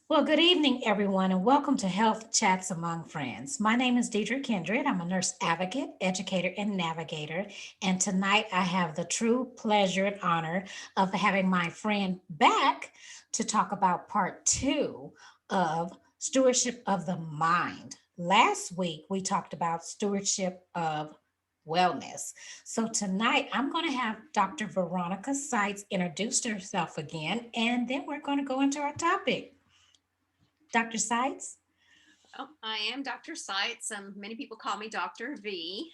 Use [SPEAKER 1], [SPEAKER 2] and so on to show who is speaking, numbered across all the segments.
[SPEAKER 1] Well, good evening, everyone, and welcome to Health Chats Among Friends. My name is Deidre Kindred. I'm a nurse advocate, educator, and navigator. And tonight I have the true pleasure and honor of having my friend back to talk about part two of Stewardship of the Mind. Last week we talked about stewardship of wellness. So tonight I'm going to have Dr. Veronica Sites introduce herself again, and then we're going to go into our topic. Dr. Sites?
[SPEAKER 2] Oh, I am Dr. Sites. Many people call me Dr. V.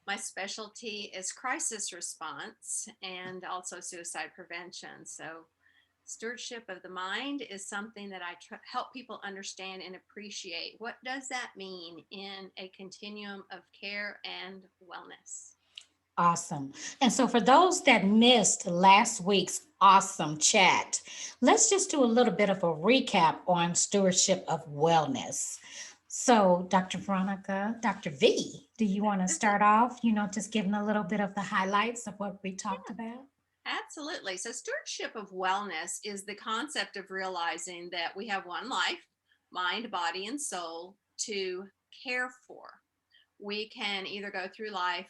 [SPEAKER 2] My specialty is crisis response and also suicide prevention. So, stewardship of the mind is something that I help people understand and appreciate. What does that mean in a continuum of care and wellness?
[SPEAKER 1] Awesome. And so, for those that missed last week's awesome chat, let's just do a little bit of a recap on stewardship of wellness. So, Dr. Veronica, Dr. V, do you want to start off, just giving a little bit of the highlights of what we talked about?
[SPEAKER 2] Absolutely. So, stewardship of wellness is the concept of realizing that we have one life, mind, body, and soul to care for. We can either go through life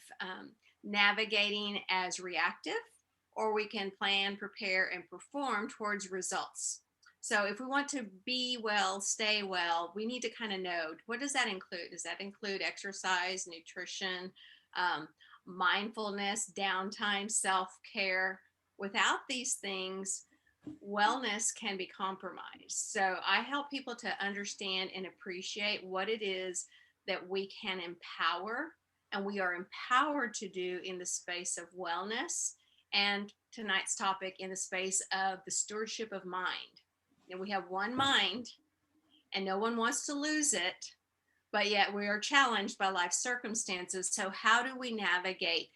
[SPEAKER 2] navigating as reactive, or we can plan, prepare, and perform towards results. So, if we want to be well, stay well, we need to kind of know what does that include? Does that include exercise, nutrition, um, mindfulness, downtime, self care? Without these things, wellness can be compromised. So I help people to understand and appreciate what it is that we can empower and we are empowered to do in the space of wellness, and tonight's topic in the space of the stewardship of mind. And we have one mind and no one wants to lose it, but yet we are challenged by life circumstances. So how do we navigate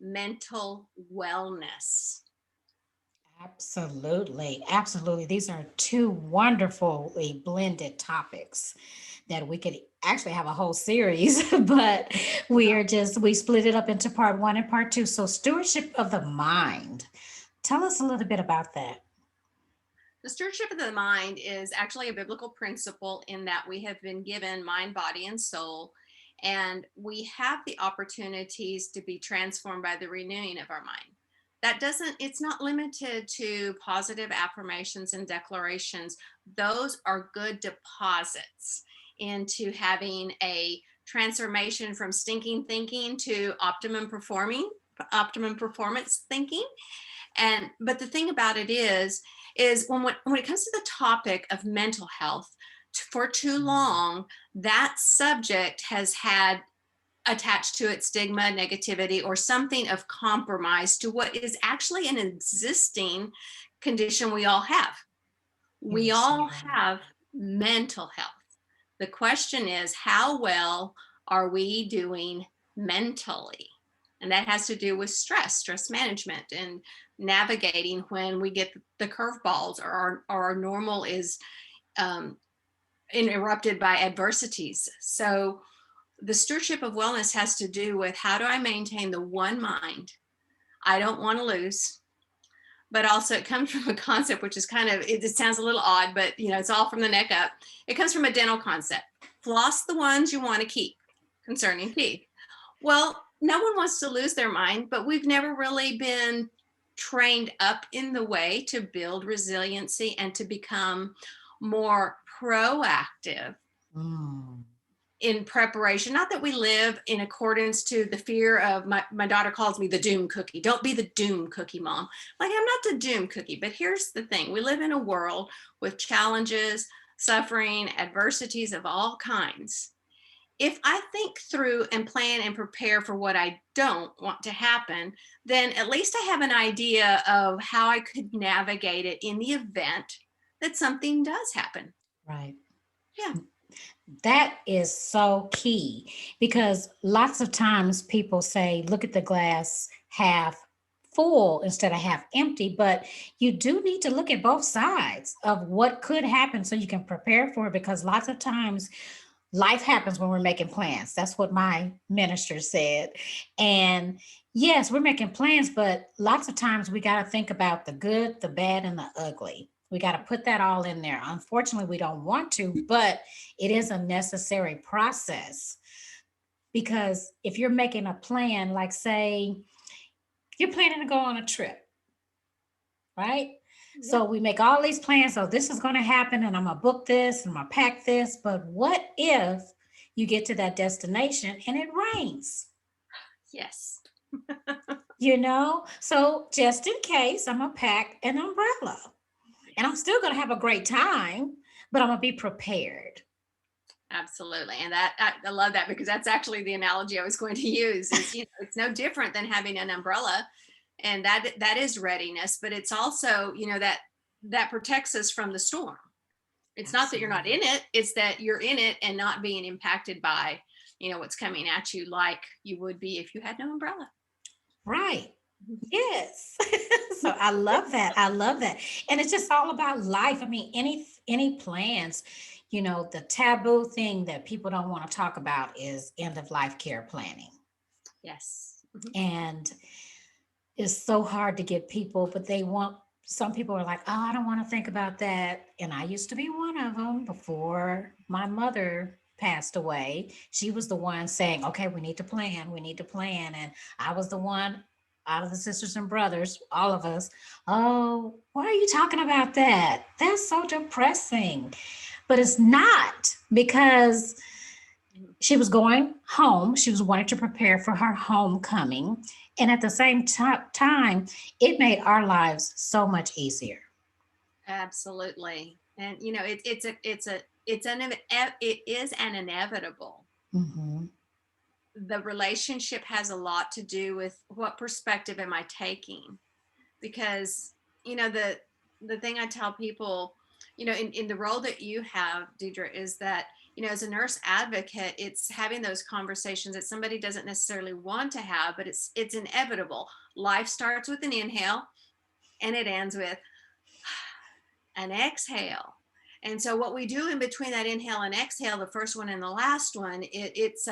[SPEAKER 2] mental wellness?
[SPEAKER 1] Absolutely. Absolutely. These are two wonderfully blended topics that we could actually have a whole series, but we split it up into part one and part two. So, stewardship of the mind. Tell us a little bit about that.
[SPEAKER 2] The stewardship of the mind is actually a biblical principle in that we have been given mind, body, and soul, and we have the opportunities to be transformed by the renewing of our mind. That doesn't, it's not limited to positive affirmations and declarations. Those are good deposits into having a transformation from stinking thinking to optimum performance thinking. And but the thing about it is when it comes to the topic of mental health, for too long that subject has had attached to it stigma, negativity, or something of compromise to what is actually an existing condition we all have. We
[SPEAKER 1] You're so
[SPEAKER 2] all
[SPEAKER 1] right.
[SPEAKER 2] have mental health. The question is, how well are we doing mentally? And that has to do with stress management, and navigating when we get the curveballs, or our normal is um, interrupted by adversities. So, the stewardship of wellness has to do with how do I maintain the one mind I don't want to lose, but also it comes from a concept which is kind of, it sounds a little odd, but it's all from the neck up. It comes from a dental concept: floss the ones you want to keep, concerning teeth. Well, no one wants to lose their mind, but we've never really been trained up in the way to build resiliency and to become more proactive
[SPEAKER 1] Mm.
[SPEAKER 2] in preparation. Not that we live in accordance to the fear of, my daughter calls me the doom cookie. Don't be the doom cookie, mom. Like, I'm not the doom cookie, but here's the thing: we live in a world with challenges, suffering, adversities of all kinds. If I think through and plan and prepare for what I don't want to happen, then at least I have an idea of how I could navigate it in the event that something does happen.
[SPEAKER 1] Right.
[SPEAKER 2] Yeah.
[SPEAKER 1] That is so key because lots of times people say, look at the glass half full instead of half empty. But you do need to look at both sides of what could happen so you can prepare for it, because lots of times life happens when we're making plans. That's what my minister said. And yes, we're making plans, but lots of times we got to think about the good, the bad, and the ugly. We got to put that all in there. Unfortunately, we don't want to, but it is a necessary process because if you're making a plan, like say you're planning to go on a trip, right?
[SPEAKER 2] Yeah.
[SPEAKER 1] So we make all these plans. So this is going to happen, and I'm going to book this and I'm going to pack this. But what if you get to that destination and it rains?
[SPEAKER 2] Yes.
[SPEAKER 1] So just in case, I'm going to pack an umbrella and I'm
[SPEAKER 2] Yes.
[SPEAKER 1] still going to have a great time, but I'm going to be prepared.
[SPEAKER 2] Absolutely. And I love that because that's actually the analogy I was going to use is, it's no different than having an umbrella, and that is readiness, but it's also, that protects us from the storm. It's not that you're not
[SPEAKER 1] Absolutely.
[SPEAKER 2] in it, it's that you're in it and not being impacted by, what's coming at you like you would be if you had no umbrella.
[SPEAKER 1] Right. Yes. So I love that. I love that. And it's just all about life. I mean, any plans, the taboo thing that people don't want to talk about is end of life care planning.
[SPEAKER 2] Yes. Mhm.
[SPEAKER 1] And it's so hard to get people, but some people are like, oh, I don't want to think about that. And I used to be one of them before my mother passed away. She was the one saying, okay, we need to plan, we need to plan. And I was the one out of the sisters and brothers, all of us, oh, why are you talking about that? That's so depressing. But it's not because she was going home. She was wanting to prepare for her homecoming. And at the same time, it made our lives so much easier.
[SPEAKER 2] Absolutely. And it is an inevitable.
[SPEAKER 1] Mm-hmm.
[SPEAKER 2] The relationship has a lot to do with what perspective am I taking, because the thing I tell people, in the role that you have, Deidre, is that, as a nurse advocate, it's having those conversations that somebody doesn't necessarily want to have, but it's inevitable. Life starts with an inhale and it ends with an exhale. And so what we do in between that inhale and exhale, the first one and the last one, it's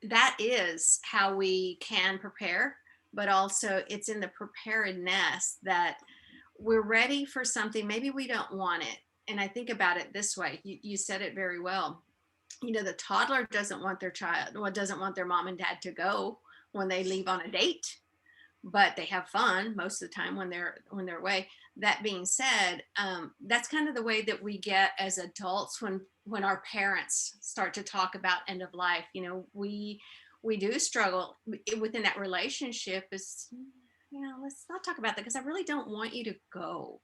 [SPEAKER 2] that is how we can prepare, but also it's in the preparedness that we're ready for something. Maybe we don't want it. And I think about it this way. You said it very well. The toddler doesn't want their child, well, doesn't want their mom and dad to go when they leave on a date, but they have fun most of the time when they're away. That being said, that's kind of the way that we get as adults when our parents start to talk about end of life. We do struggle within that relationship. Is let's not talk about that because I really don't want you to go.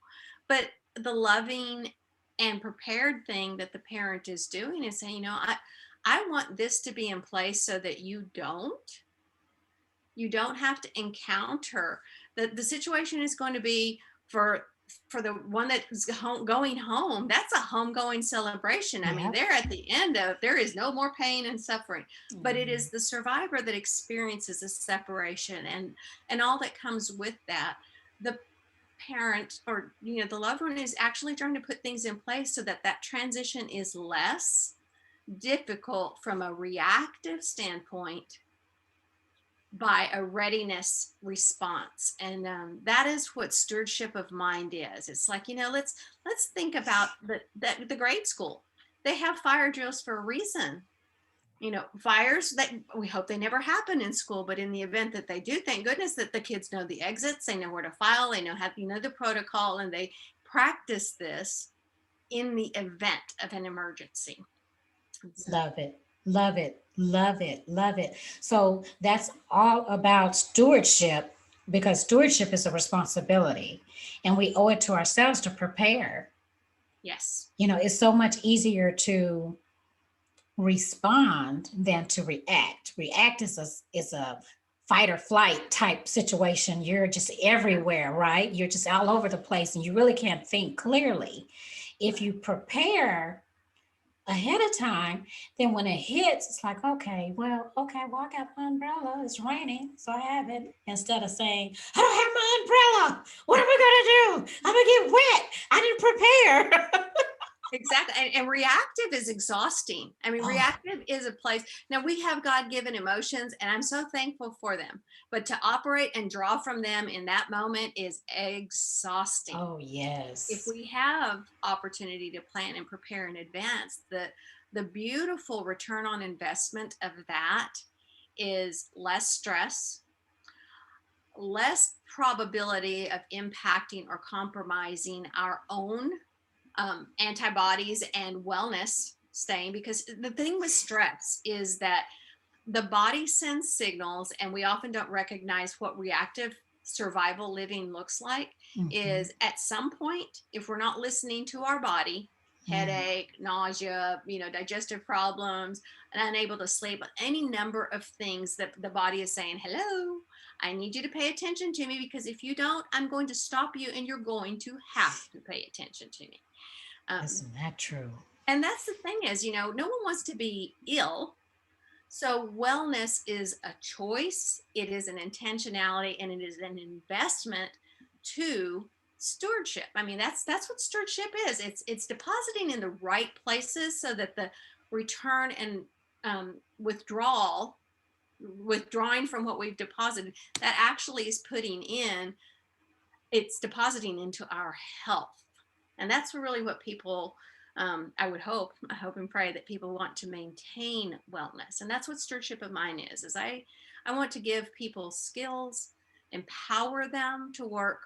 [SPEAKER 2] But the loving and prepared thing that the parent is doing is saying, I want this to be in place so that you don't have to encounter the situation is going to be for the one that's going home. That's a homegoing celebration. I mean,
[SPEAKER 1] Yep.
[SPEAKER 2] they're at the end of, there is no more pain and suffering, but it
[SPEAKER 1] Mhm.
[SPEAKER 2] is the survivor that experiences a separation and all that comes with that. The parent, or the loved one, is actually trying to put things in place so that that transition is less difficult from a reactive standpoint by a readiness response. And that is what stewardship of mind is. It's like, let's think about the grade school. They have fire drills for a reason. Fires that we hope they never happen in school, but in the event that they do, thank goodness that the kids know the exits, they know where to file, they know how, the protocol, and they practice this in the event of an emergency. So,
[SPEAKER 1] Love it. Love it. Love it. Love it. So that's all about stewardship because stewardship is a responsibility and we owe it to ourselves to prepare.
[SPEAKER 2] yes.
[SPEAKER 1] It's so much easier to respond than to react. React is a fight or flight type situation. You're just everywhere, right? You're just all over the place and you really can't think clearly. If you prepare ahead of time, then when it hits, it's like, okay, well, I got my umbrella. It's raining, so I have it. Instead of saying, I don't have my umbrella. What am I gonna do? I'm gonna get wet. I didn't prepare.
[SPEAKER 2] Exactly. And reactive is exhausting. I mean,
[SPEAKER 1] Oh,
[SPEAKER 2] reactive is a place. Now, we have God given emotions, and I'm so thankful for them. But to operate and draw from them in that moment is exhausting.
[SPEAKER 1] oh
[SPEAKER 2] If
[SPEAKER 1] yes.
[SPEAKER 2] we have opportunity to plan and prepare in advance, the beautiful return on investment of that is less stress, less probability of impacting or compromising our own antibodies and wellness staying. Because the thing with stress is that the body sends signals, and we often don't recognize what reactive survival living looks like.
[SPEAKER 1] Hmm.
[SPEAKER 2] Is at some point, if we're not listening to our body,
[SPEAKER 1] Mm.
[SPEAKER 2] headache, nausea, digestive problems, and unable to sleep, any number of things that the body is saying, hello, I need you to pay attention to me, because if you don't, I'm going to stop you, and you're going to have to pay attention to me. um,
[SPEAKER 1] Isn't that true?
[SPEAKER 2] and that's the thing is, no one wants to be ill. So wellness is a choice, it is an intentionality, and it is an investment to stewardship. I mean, that's what stewardship is. It's depositing in the right places so that the return and withdrawing from what we've deposited, that actually is putting in, it's depositing into our health. And that's really what people, I hope and pray that people want to maintain wellness. And that's what stewardship of mine is I want to give people skills, empower them to work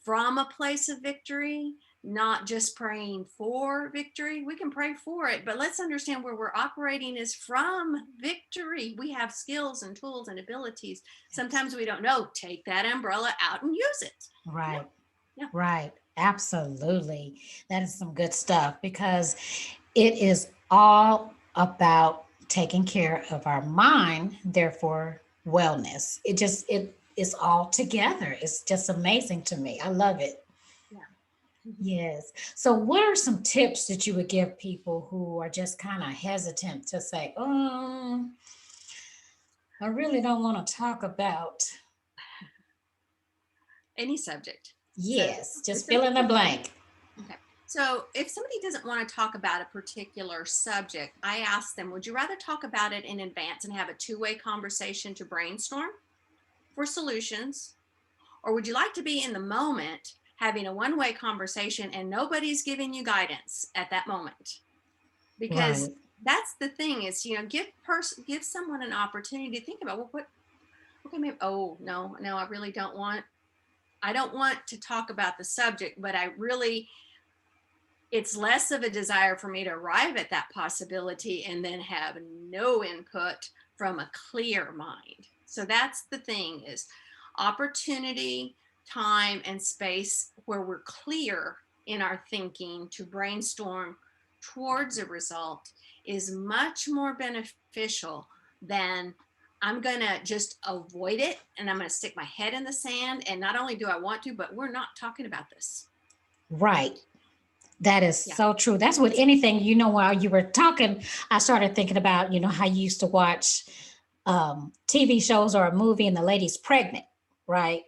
[SPEAKER 2] from a place of victory, not just praying for victory. We can pray for it, but let's understand where we're operating is from victory. We have skills and tools and abilities.
[SPEAKER 1] Yes.
[SPEAKER 2] Sometimes we don't know. Take that umbrella out and use it. Yeah,
[SPEAKER 1] Right.
[SPEAKER 2] yeah.
[SPEAKER 1] Right. Absolutely. That is some good stuff because it is all about taking care of our mind, therefore wellness. It is all together. It's just amazing to me. I love it.
[SPEAKER 2] Yeah. Mhm.
[SPEAKER 1] Yes. So what are some tips that you would give people who are just kind of hesitant to say, I really don't want to talk about.
[SPEAKER 2] Any subject. So
[SPEAKER 1] Yes,
[SPEAKER 2] if
[SPEAKER 1] just fill
[SPEAKER 2] somebody
[SPEAKER 1] in the blank.
[SPEAKER 2] okay. So if somebody doesn't want to talk about a particular subject, I ask them, would you rather talk about it in advance and have a two-way conversation to brainstorm for solutions? Or would you like to be in the moment having a one-way conversation and nobody's giving you guidance at that moment? Because
[SPEAKER 1] Right.
[SPEAKER 2] that's the thing is, give someone an opportunity to think about, well, what, okay, maybe, oh, no, I don't want to talk about the subject, but it's less of a desire for me to arrive at that possibility and then have no input from a clear mind. So that's the thing is opportunity, time, and space where we're clear in our thinking to brainstorm towards a result is much more beneficial than I'm going to just avoid it and I'm going to stick my head in the sand. And not only do I want to, but we're not talking about this.
[SPEAKER 1] Right. That is
[SPEAKER 2] Yeah.
[SPEAKER 1] so true. That's with anything, while you were talking, I started thinking about, how you used to watch TV shows or a movie and the lady's pregnant, right?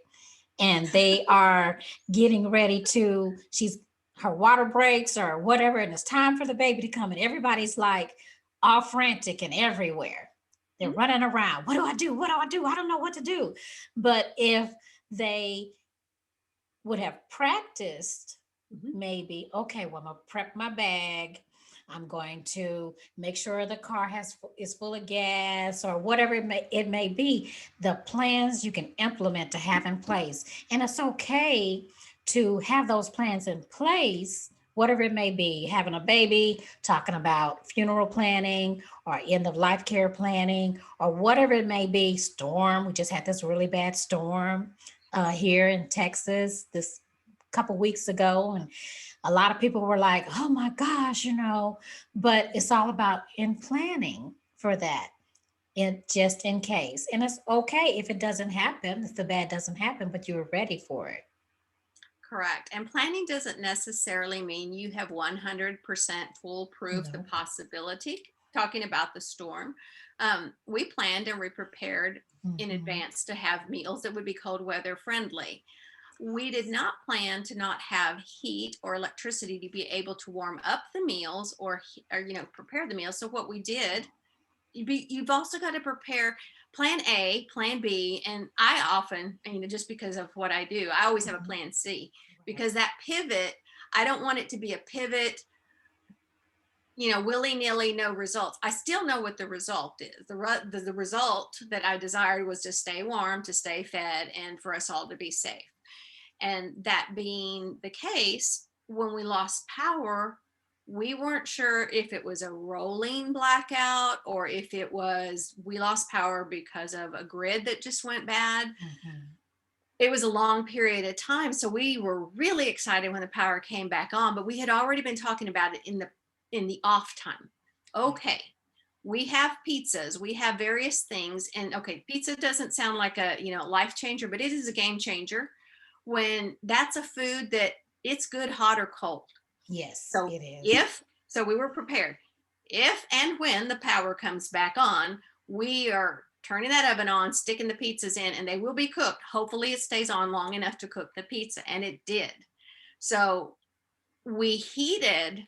[SPEAKER 1] And they are getting ready she's, her water breaks or whatever, and it's time for the baby to come. And everybody's like all frantic and everywhere. They're
[SPEAKER 2] Mhm.
[SPEAKER 1] running around. What do I do? What do I do? I don't know what to do. But if they would have practiced,
[SPEAKER 2] Mhm.
[SPEAKER 1] maybe, okay, well, I'm gonna prep my bag. I'm going to make sure the car is full of gas or whatever it may be. The plans you can implement to have in place, and it's okay to have those plans in place. Whatever it may be, having a baby, talking about funeral planning or end of life care planning, or whatever it may be. Storm. We just had this really bad storm here in Texas this couple weeks ago, and a lot of people were like, "Oh my gosh," but it's all about in planning for that, in just in case. And it's okay if it doesn't happen, if the bad doesn't happen, but you were ready for it.
[SPEAKER 2] Correct. And planning doesn't necessarily mean you have 100% foolproof the
[SPEAKER 1] No.
[SPEAKER 2] possibility. Talking about the storm, we planned and we prepared in
[SPEAKER 1] Hmm.
[SPEAKER 2] advance to have meals that would be cold weather friendly. we did not plan to not have heat or electricity to be able to warm up the meals or prepare the meals. So what we did, you've also got to prepare plan A, plan B. And I often, just because of what I do, I always have a
[SPEAKER 1] Mhm.
[SPEAKER 2] plan C,
[SPEAKER 1] Right.
[SPEAKER 2] because that pivot, I don't want it to be a pivot, willy-nilly, no results. I still know what the result is. The result that I desired was to stay warm, to stay fed, and for us all to be safe. And that being the case, when we lost power, we weren't sure if it was a rolling blackout or if it was we lost power because of a grid that just went bad.
[SPEAKER 1] Mhm.
[SPEAKER 2] It was a long period of time. So we were really excited when the power came back on, but we had already been talking about it in the off time. Okay, we have pizzas, we have various things. And okay, pizza doesn't sound like a life changer, but it is a game changer when that's a food that it's good hot or cold.
[SPEAKER 1] Yes,
[SPEAKER 2] So
[SPEAKER 1] it is.
[SPEAKER 2] if so we were prepared. If and when the power comes back on, we are turning that oven on, sticking the pizzas in, and they will be cooked. Hopefully it stays on long enough to cook the pizza, and it did. So we heated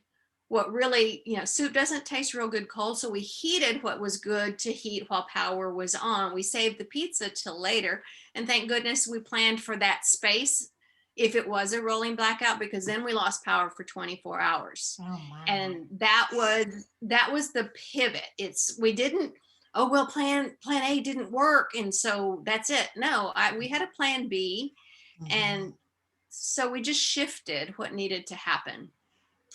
[SPEAKER 2] what really, soup doesn't taste real good cold. So we heated what was good to heat while power was on. We saved the pizza till later. And thank goodness we planned for that space if it was a rolling blackout, because then we lost power for 24 hours.
[SPEAKER 1] Oh my.
[SPEAKER 2] And that was the pivot. We didn't, oh well, plan A didn't work. And so that's it. No, we had a plan B.
[SPEAKER 1] Mhm.
[SPEAKER 2] And so we just shifted what needed to happen.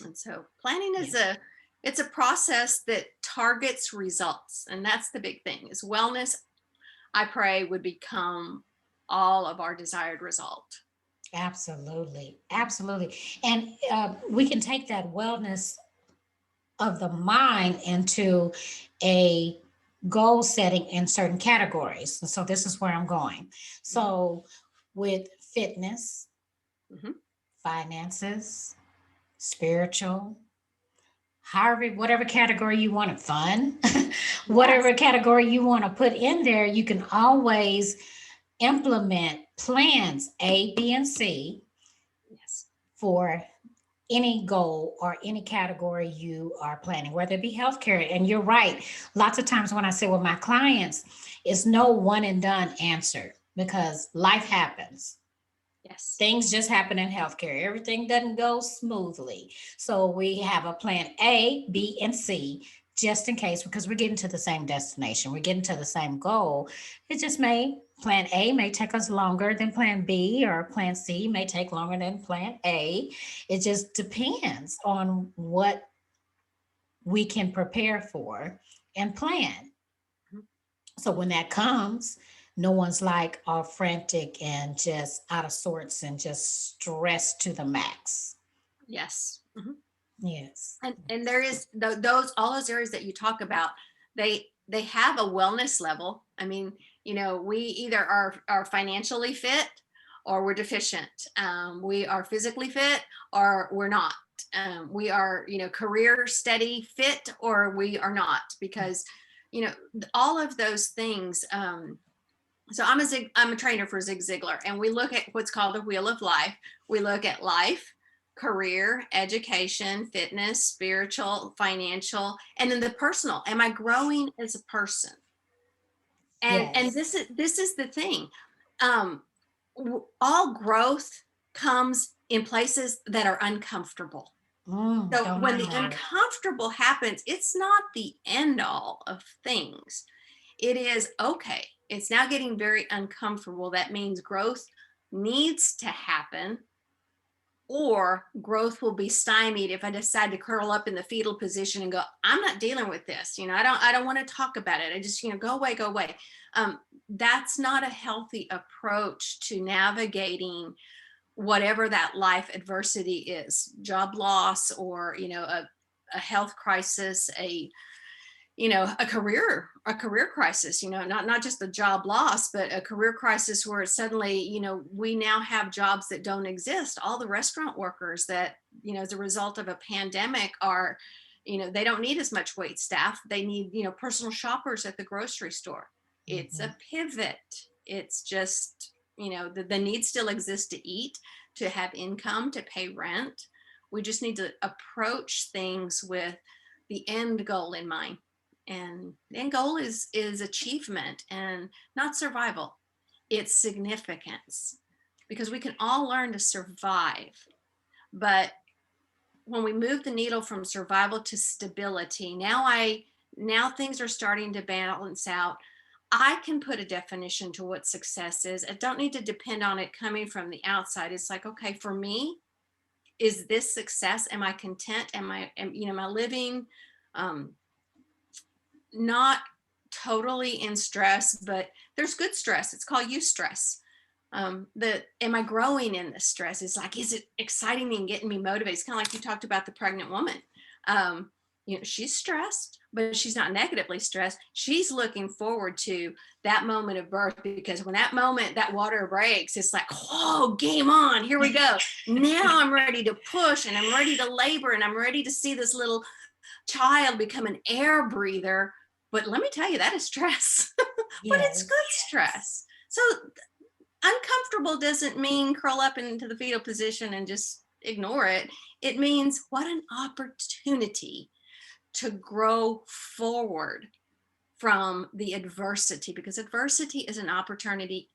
[SPEAKER 2] And so planning
[SPEAKER 1] Yeah.
[SPEAKER 2] it's a process that targets results. And that's the big thing is wellness, I pray, would become all of our desired result.
[SPEAKER 1] Absolutely. Absolutely. And we can take that wellness of the mind into a goal setting in certain categories. So this is where I'm going.
[SPEAKER 2] Mhm.
[SPEAKER 1] So with fitness,
[SPEAKER 2] Mhm.
[SPEAKER 1] finances, spiritual, however, whatever category you want it, fun,
[SPEAKER 2] Yes.
[SPEAKER 1] whatever category you want to put in there, you can always implement plans A, B, and C
[SPEAKER 2] Yes.
[SPEAKER 1] for any goal or any category you are planning, whether it be healthcare. And you're right. Lots of times when I say with my clients, it's no one and done answer because life happens.
[SPEAKER 2] Yes.
[SPEAKER 1] Things just happen in healthcare. Everything doesn't go smoothly. So we have a plan A, B, and C just in case because we're getting to the same destination. We're getting to the same goal. It just plan A may take us longer than plan B, or plan C may take longer than plan A. It just depends on what we can prepare for and plan.
[SPEAKER 2] Mhm.
[SPEAKER 1] So when that comes, no one's like all frantic and just out of sorts and just stressed to the max.
[SPEAKER 2] Yes. Mhm.
[SPEAKER 1] Yes.
[SPEAKER 2] And there is those all those areas that you talk about, they have a wellness level. I mean, we either are financially fit or we're deficient. We are physically fit or we're not. We are career steady fit or we are not, because all of those things. So I'm a trainer for Zig Ziglar, and we look at what's called the wheel of life. We look at life, career, education, fitness, spiritual, financial, and then the personal. Am I growing as a person? And
[SPEAKER 1] Yes.
[SPEAKER 2] this is the thing. Um, all growth comes in places that are uncomfortable. So
[SPEAKER 1] Don't I
[SPEAKER 2] when the
[SPEAKER 1] know it?
[SPEAKER 2] uncomfortable happens, it's not the end all of things. It is okay. It's now getting very uncomfortable. That means growth needs to happen, or growth will be stymied if I decide to curl up in the fetal position and go, I'm not dealing with this. I don't want to talk about it. I just, go away, go away. That's not a healthy approach to navigating whatever that life adversity is, job loss, or a health crisis, a career crisis, not just the job loss, but a career crisis where suddenly we now have jobs that don't exist. All the restaurant workers that as a result of a pandemic are, they don't need as much wait staff. They need personal shoppers at the grocery store. It's
[SPEAKER 1] Mhm.
[SPEAKER 2] a pivot. It's just the need still exists to eat, to have income, to pay rent. We just need to approach things with the end goal in mind. And the end goal is achievement and not survival. It's significance, because we can all learn to survive. But when we move the needle from survival to stability, now things are starting to balance out. I can put a definition to what success is. I don't need to depend on it coming from the outside. It's like, okay, for me, is this success? Am I content? Am I living not totally in stress, but there's good stress. It's called Eustress. Am I growing in this stress? It's like, is it exciting me and getting me motivated? It's kind of like you talked about the pregnant woman. She's stressed, but she's not negatively stressed. She's looking forward to that moment of birth, because when that moment, that water breaks, it's like, whoa, game on, here we go. Now I'm ready to push, and I'm ready to labor, and I'm ready to see this little child become an air breather. But let me tell you, that is stress. But it's good stress. So uncomfortable doesn't mean curl up into the fetal position and just ignore it. It means, what an opportunity to grow forward from the adversity, because adversity is an opportunity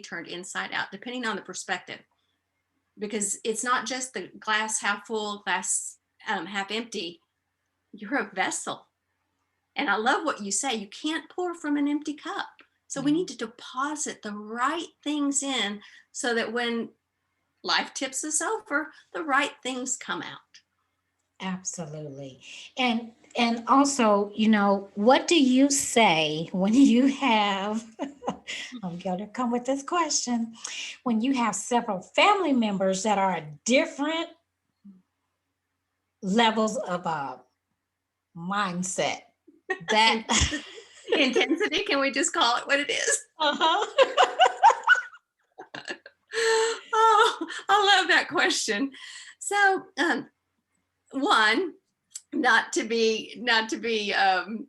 [SPEAKER 2] turned inside out, depending on the perspective. Because it's not just the glass half full, glass half empty. You're a vessel. And I love what you say. You can't pour from an empty cup. So we need to deposit the right things in, so that when life tips us over, the right things come out.
[SPEAKER 1] Absolutely. And also, what do you say when you have I'm going to come with this question, when you have several family members that are at different levels of mindset that
[SPEAKER 2] Intensity, can we just call it what it is?
[SPEAKER 1] uh-huh.
[SPEAKER 2] Oh, I love that question. So, one, not to be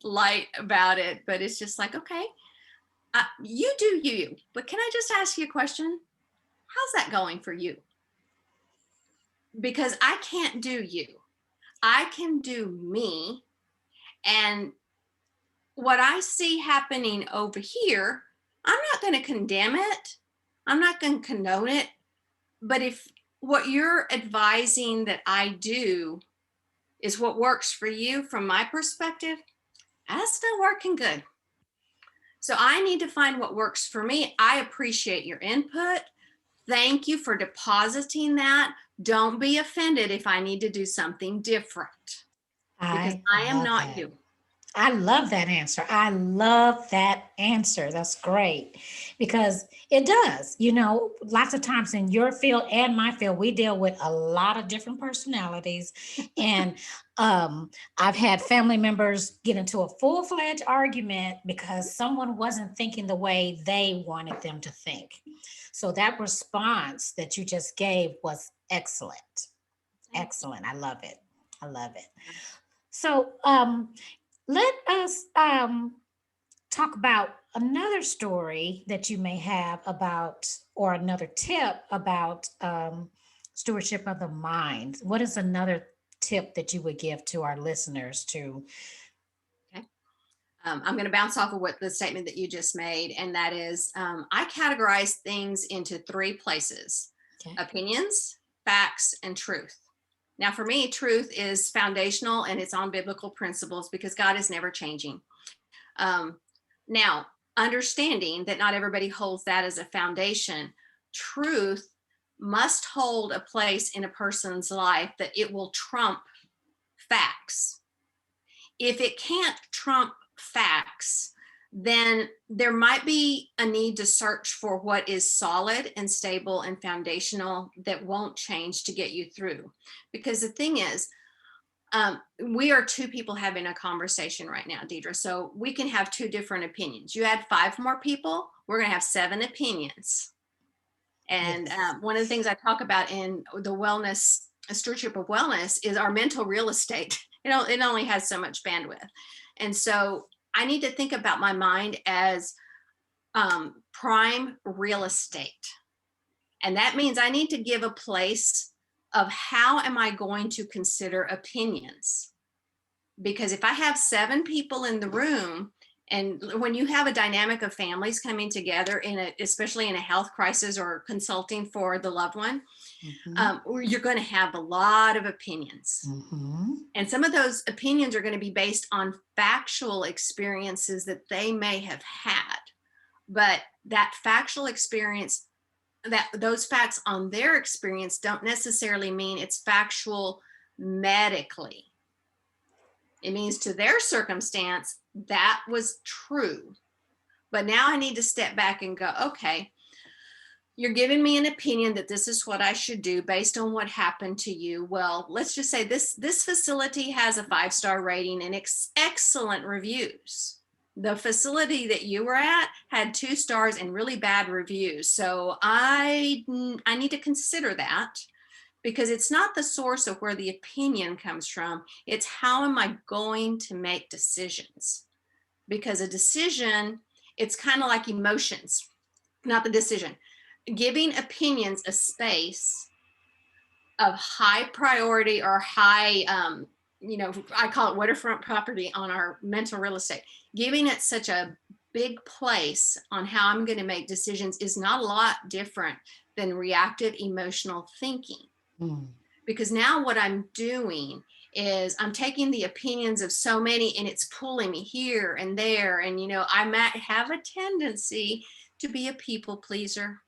[SPEAKER 2] light about it, but it's just like, okay, you do you, but can I just ask you a question? How's that going for you? Because I can't do you. I can do me. And what I see happening over here, I'm not going to condemn it. I'm not going to condone it. But if what you're advising that I do is what works for you, from my perspective, that's not working good. So I need to find what works for me. I appreciate your input. Thank you for depositing that. Don't be offended if I need to do something different, because I am not you.
[SPEAKER 1] I love that answer. I love that answer. That's great, because it does. Lots of times in your field and my field, we deal with a lot of different personalities. And I've had family members get into a full-fledged argument because someone wasn't thinking the way they wanted them to think. So that response that you just gave was excellent. Excellent. I love it. I love it. So, let us talk about another story that you may have about, or another tip about stewardship of the mind. What is another tip that you would give to our listeners to?
[SPEAKER 2] Okay. I'm going to bounce off of what the statement that you just made, and that is, I categorize things into three places: opinions, facts, and truth. Now, for me, truth is foundational, and it's on biblical principles, because God is never changing. Now, understanding that not everybody holds that as a foundation, truth must hold a place in a person's life that it will trump facts. If it can't trump facts, then there might be a need to search for what is solid and stable and foundational that won't change to get you through. Because the thing is, we are two people having a conversation right now, Deidre. So we can have two different opinions. You add 5 more people, we're going to have 7 opinions. And one of the things I talk about in the wellness, Stewardship of Wellness, is our mental real estate. It only has so much bandwidth. And so I need to think about my mind as prime real estate. And that means I need to give a place of how am I going to consider opinions? Because if I have 7 people in the room, and when you have a dynamic of families coming together especially in a health crisis or consulting for the loved one, you're going to have a lot of opinions. And some of those opinions are going to be based on factual experiences that they may have had. But that factual experience, that those facts on their experience don't necessarily mean it's factual medically. It means to their circumstance, that was true. But now I need to step back and go, okay, you're giving me an opinion that this is what I should do based on what happened to you. Well, let's just say this facility has a 5-star rating and excellent reviews. The facility that you were at had 2 stars and really bad reviews. So I need to consider that, because it's not the source of where the opinion comes from. It's how am I going to make decisions? Because a decision, it's kind of like emotions, not the decision. Giving opinions a space of high priority or high, I call it waterfront property on our mental real estate. Giving it such a big place on how I'm going to make decisions is not a lot different than reactive emotional thinking. Because now what I'm doing is I'm taking the opinions of so many and it's pulling me here and there. And, I might have a tendency to be a people pleaser.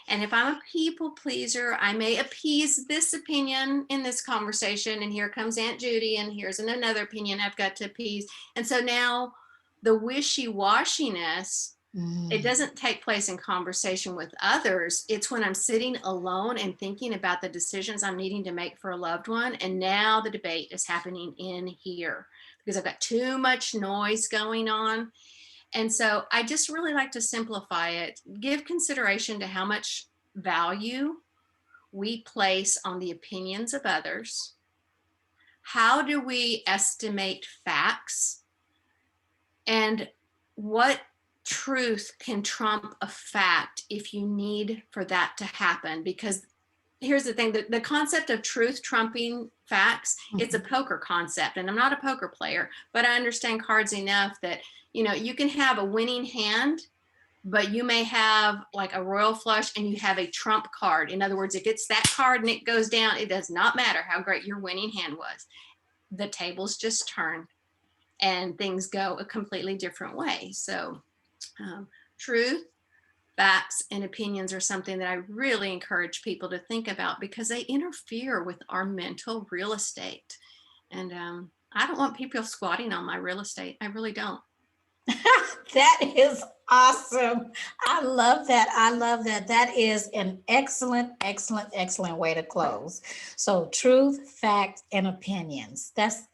[SPEAKER 2] And if I'm a people pleaser, I may appease this opinion in this conversation. And here comes Aunt Judy, and here's another opinion I've got to appease. And so now the wishy-washiness, it doesn't take place in conversation with others. It's when I'm sitting alone and thinking about the decisions I'm needing to make for a loved one. And now the debate is happening in here because I've got too much noise going on. And so I just really like to simplify it, give consideration to how much value we place on the opinions of others. How do we estimate facts? And what truth can trump a fact if you need for that to happen? Because here's the thing, the concept of truth trumping facts, it's a poker concept. And I'm not a poker player, but I understand cards enough that, you can have a winning hand, but you may have like a royal flush and you have a trump card. In other words, if it's that card and it goes down, it does not matter how great your winning hand was. The tables just turn and things go a completely different way. So truth, facts, and opinions are something that I really encourage people to think about because they interfere with our mental real estate. And I don't want people squatting on my real estate. I really don't.
[SPEAKER 1] That is awesome. I love that. I love that. That is an excellent, excellent, excellent way to close. So truth, facts, and opinions. That's,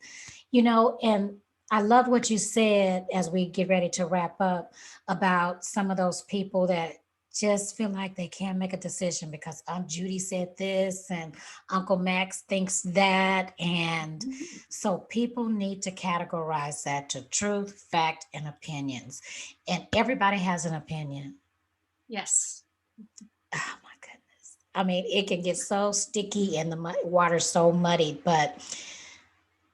[SPEAKER 1] and I love what you said as we get ready to wrap up about some of those people that just feel like they can't make a decision because Aunt Judy said this and Uncle Max thinks that. And so people need to categorize that to truth, fact, and opinions. And everybody has an opinion.
[SPEAKER 2] Yes.
[SPEAKER 1] Oh my goodness. I mean, it can get so sticky and the water so muddy, but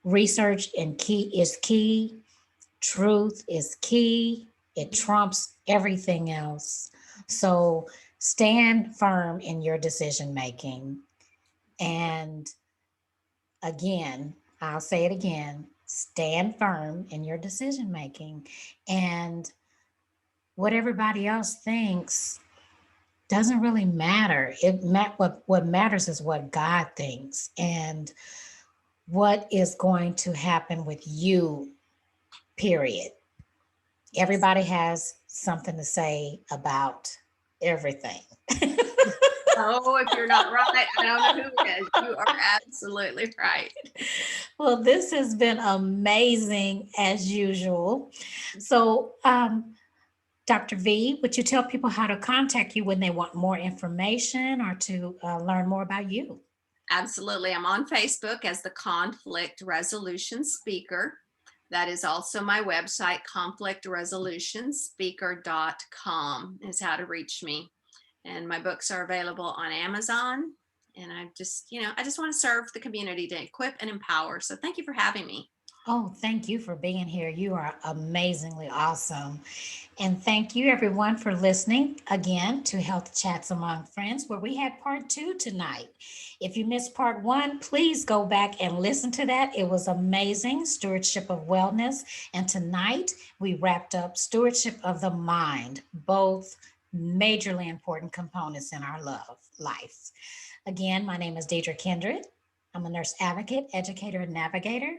[SPEAKER 1] research and key is key. Truth is key. It trumps everything else. So stand firm in your decision making. And again, I'll say it again, stand firm in your decision making. And what everybody else thinks doesn't really matter. What matters is what God thinks and what is going to happen with you, period. Everybody has something to say about everything.
[SPEAKER 2] Oh, if you're not right, I don't know who is. You are absolutely right.
[SPEAKER 1] Well, this has been amazing as usual. So, Dr. V, would you tell people how to contact you when they want more information or to learn more about you?
[SPEAKER 2] Absolutely. I'm on Facebook as the conflict resolution speaker. That is also my website, conflictresolutionspeaker.com is how to reach me. And my books are available on Amazon. And I just want to serve the community to equip and empower. So thank you for having me.
[SPEAKER 1] Oh, thank you for being here. You are amazingly awesome. And thank you, everyone, for listening again to Health Chats Among Friends, where we had part two tonight. If you missed part one, please go back and listen to that. It was amazing. Stewardship of Wellness. And tonight, we wrapped up Stewardship of the Mind, both majorly important components in our love life. Again, my name is Deidre Kindred. I'm a nurse advocate, educator, and navigator.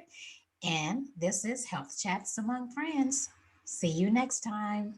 [SPEAKER 1] And this is Health Chats Among Friends. See you next time.